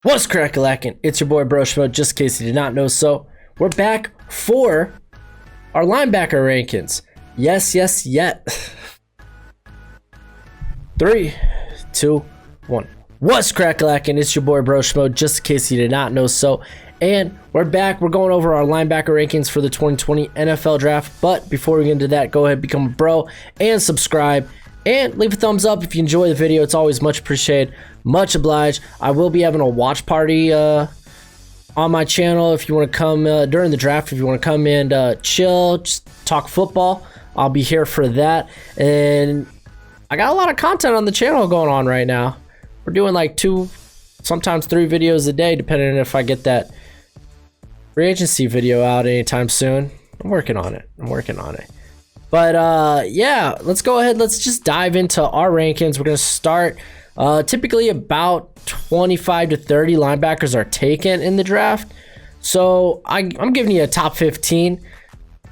What's crack-a-lackin'? It's your boy Broshmo, just in case you did not know. So, we're back for our linebacker rankings. Yes. 3, 2, 1. What's crack-a-lackin'? It's your boy Broshmo, just in case you did not know. So, and we're back. We're going over our linebacker rankings for the 2020 NFL Draft. But before we get into that, go ahead, become a bro, and subscribe. And leave a thumbs up if you enjoy the video. It's always much appreciated. Much obliged. I will be having a watch party on my channel. If you want to come during the draft, if you want to come and chill, just talk football, I'll be here for that. And I got a lot of content on the channel going on right now. We're doing like 2, sometimes 3 videos a day, depending on if I get that free agency video out anytime soon. I'm working on it. But yeah, let's go ahead. Let's just dive into our rankings. We're going to start. Typically about 25 to 30 linebackers are taken in the draft. So I'm giving you a top 15.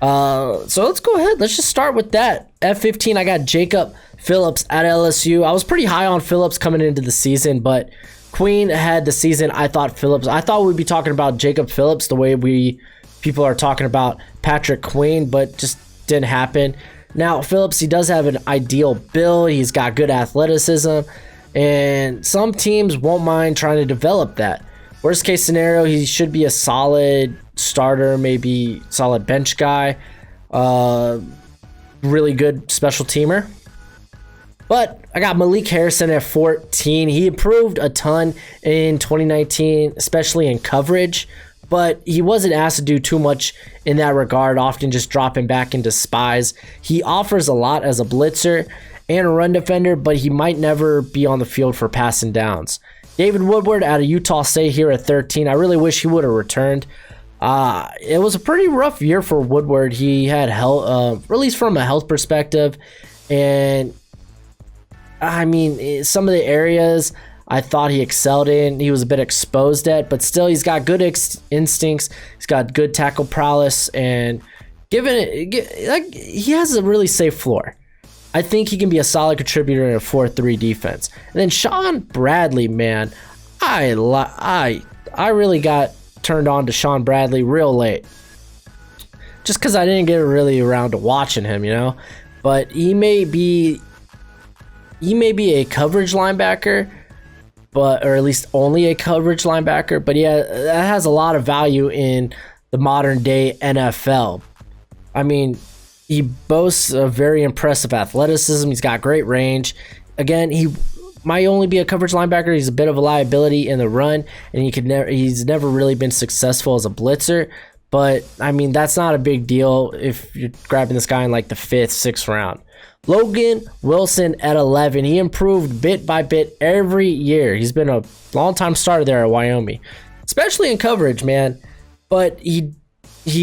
So let's go ahead. Let's just start with that. F15, I got Jacob Phillips at LSU. I was pretty high on Phillips coming into the season, but Queen had the season. I thought we'd be talking about Jacob Phillips the way people are talking about Patrick Queen, but just didn't happen. Now Phillips, he does have an ideal build. He's got good athleticism, and some teams won't mind trying to develop that. Worst case scenario, he should be a solid starter, maybe solid bench guy, really good special teamer. But I got Malik Harrison at 14. He improved a ton in 2019, especially in coverage, but he wasn't asked to do too much in that regard, often just dropping back into spies. He offers a lot as a blitzer and a run defender, but he might never be on the field for passing downs. David Woodward out of Utah State here at 13. I really wish he would have returned. It was a pretty rough year for Woodward. He had health, at least from a health perspective, and I mean, some of the areas I thought he excelled in, he was a bit exposed at, but still he's got good instincts. He's got good tackle prowess, and he has a really safe floor. I think he can be a solid contributor in a 4-3 defense. And then Sean Bradley, man, I really got turned on to Sean Bradley real late, just because I didn't get really around to watching him, you know. But he may be a coverage linebacker, or at least only a coverage linebacker. But yeah, that has a lot of value in the modern day NFL. I mean, he boasts a very impressive athleticism. He's got great range. Again, he might only be a coverage linebacker. He's a bit of a liability in the run, and he's never really been successful as a blitzer. But I mean, that's not a big deal if you're grabbing this guy in like the 5th, 6th round. Logan Wilson at 11. He improved bit by bit every year. He's been a long-time starter there at Wyoming, especially in coverage, man. But he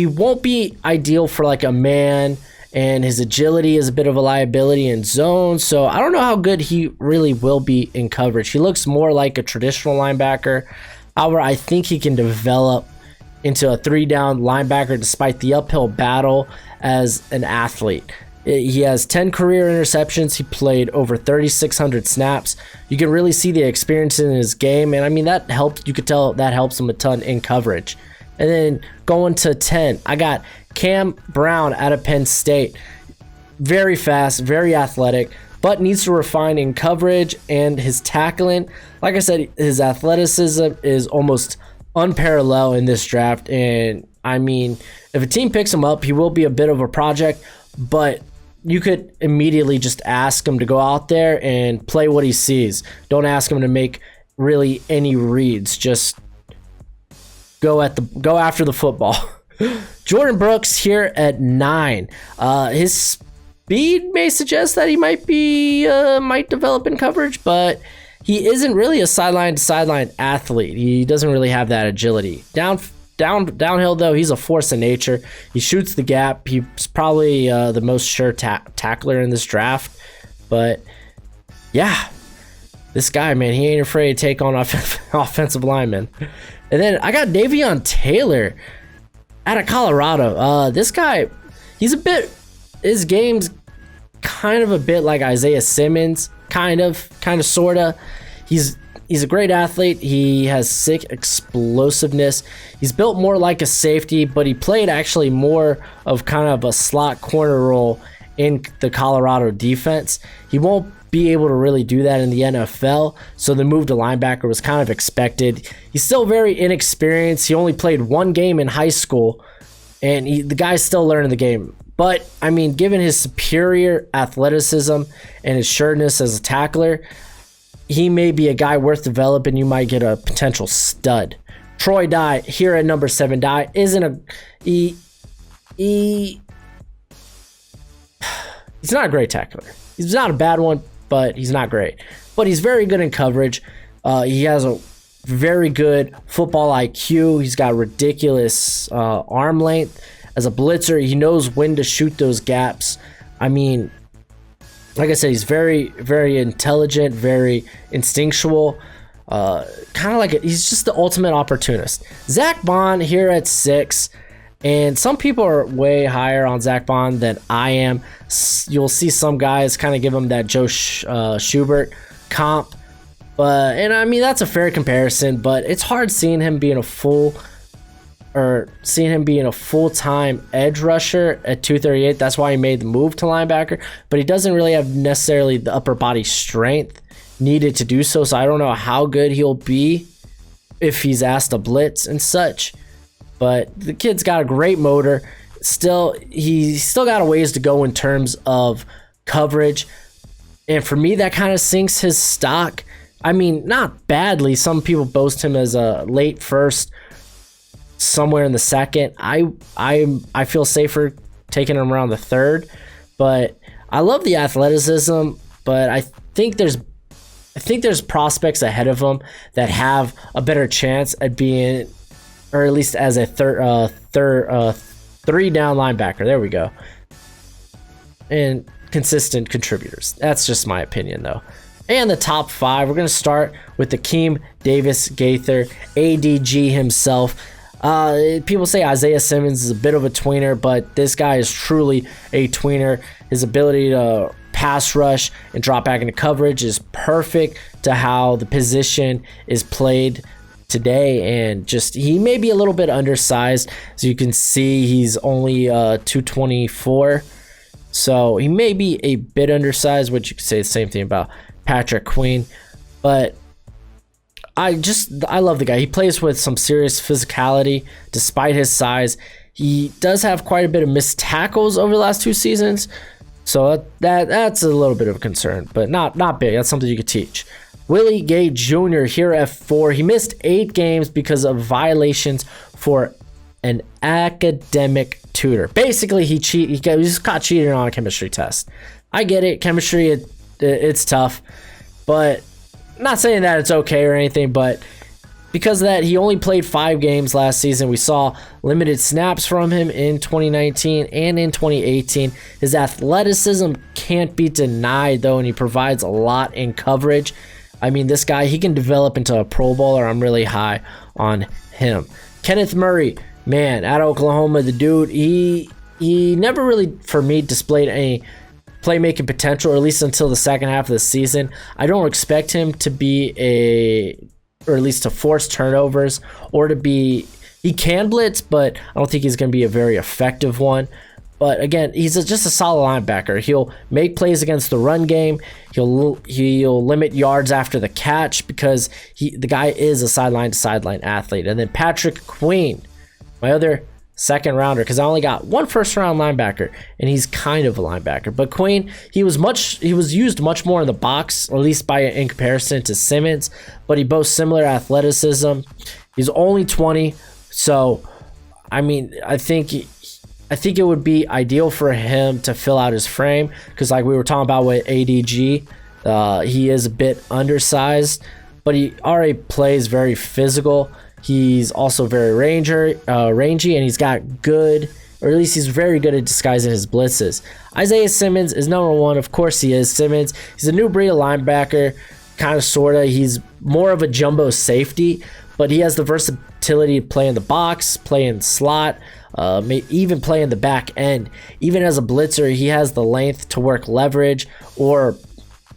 won't be ideal for like a man, and his agility is a bit of a liability in zone. So I don't know how good he really will be in coverage. He looks more like a traditional linebacker. However, I think he can develop into a 3-down linebacker despite the uphill battle as an athlete. He has 10 career interceptions. He played over 3,600 snaps. You can really see the experience in his game, and I mean, that helped. You could tell that helps him a ton in coverage. And then going to 10, I got Cam Brown out of Penn State. Very fast, very athletic, but needs to refine in coverage and his tackling. Like I said, his athleticism is almost unparalleled in this draft, and I mean, if a team picks him up, he will be a bit of a project, but you could immediately just ask him to go out there and play what he sees. Don't ask him to make really any reads. Just go after the football. Jordan Brooks here at 9. His speed may suggest that he might develop in coverage, but he isn't really a sideline to sideline athlete. He doesn't really have that agility. Downhill though, he's a force of nature. He shoots the gap. He's probably the most sure tackler in this draft. But yeah, this guy, man, he ain't afraid to take on offensive linemen. And then I got Davion Taylor out of Colorado. This guy, his game's kind of a bit like Isaiah Simmons, kind of, sorta. He's he's a great athlete. He has sick explosiveness. He's built more like a safety, but he played actually more of kind of a slot corner role in the Colorado defense. He won't be able to really do that in the NFL, so the move to linebacker was kind of expected. He's still very inexperienced. He only played one game in high school, and the guy's still learning the game. But, I mean, given his superior athleticism and his sureness as a tackler, he may be a guy worth developing. You might get a potential stud. Troy Dye, here at number 7. Dye isn't a... He's not a great tackler. He's not a bad one, but he's not great. But he's very good in coverage. He has a very good football IQ. He's got ridiculous arm length. As a blitzer, he knows when to shoot those gaps. I mean, like I said, he's very, very intelligent, very instinctual. Kind of like he's just the ultimate opportunist. Zach Bond here at 6. And some people are way higher on Zach Bond than I am. You'll see some guys kind of give him that Joe Schubert comp. And I mean, that's a fair comparison, but it's hard seeing him being a full-time edge rusher at 238. That's why he made the move to linebacker, but he doesn't really have necessarily the upper body strength needed to do so. So I don't know how good he'll be if he's asked to blitz and such. But the kid's got a great motor. He's still got a ways to go in terms of coverage. And for me, that kind of sinks his stock. I mean, not badly. Some people boast him as a late first, somewhere in the second. I feel safer taking him around the 3rd. But I love the athleticism, but I think there's prospects ahead of him that have a better chance at being, or at least as a 3-down linebacker. There we go. And consistent contributors. That's just my opinion, though. And the top 5, we're going to start with Akeem Davis Gaither, ADG himself. People say Isaiah Simmons is a bit of a tweener, but this guy is truly a tweener. His ability to pass rush and drop back into coverage is perfect to how the position is played today, and just he may be a little bit undersized. As you can see, he's only 224, so he may be a bit undersized, which you could say the same thing about Patrick Queen. But I love the guy. He plays with some serious physicality despite his size. He does have quite a bit of missed tackles over the last 2 seasons, so that's a little bit of a concern, but not big. That's something you could teach. Willie Gay Jr. here at 4. He missed 8 games because of violations for an academic tutor. Basically, he was caught cheating on a chemistry test. I get it. Chemistry, it's tough. But I'm not saying that it's okay or anything, but because of that, he only played 5 games last season. We saw limited snaps from him in 2019 and in 2018. His athleticism can't be denied, though, and he provides a lot in coverage. I mean, this guy, he can develop into a Pro Bowler. I'm really high on him. Kenneth Murray, man, at Oklahoma, the dude, he never really, for me, displayed any playmaking potential, or at least until the second half of the season. I don't expect him to be or at least to force turnovers, or to be, he can blitz, but I don't think he's going to be a very effective one. But again, he's just a solid linebacker. He'll make plays against the run game. He'll limit yards after the catch, because the guy is a sideline to sideline athlete. And then Patrick Queen, my other second rounder, because I only got 1 first round linebacker, and he's kind of a linebacker. But Queen, he was used much more in the box, at least in comparison to Simmons. But he boasts similar athleticism. He's only 20, so I mean, I think it would be ideal for him to fill out his frame, because like we were talking about with ADG, he is a bit undersized, but he already plays very physical. He's also very rangy, and he's got good, or at least he's very good at disguising his blitzes. Isaiah Simmons is number 1. Of course he is. Simmons, he's a new breed of linebacker, kind of, sort of. He's more of a jumbo safety, but he has the versatility to play in the box, play in slot, even play in the back end. Even as a blitzer, he has the length to work leverage or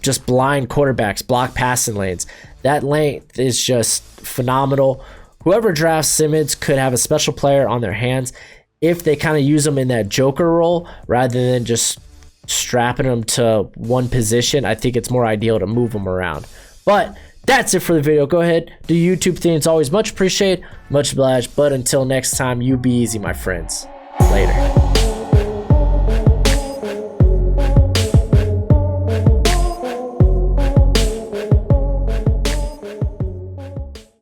just blind quarterbacks, block passing lanes. That length is just phenomenal. Whoever drafts Simmons could have a special player on their hands if they kind of use him in that joker role rather than just strapping him to one position. I think it's more ideal to move him around. But that's it for the video. Go ahead, do YouTube thing. It's always much appreciated, much obliged. But until next time, you be easy, my friends. Later.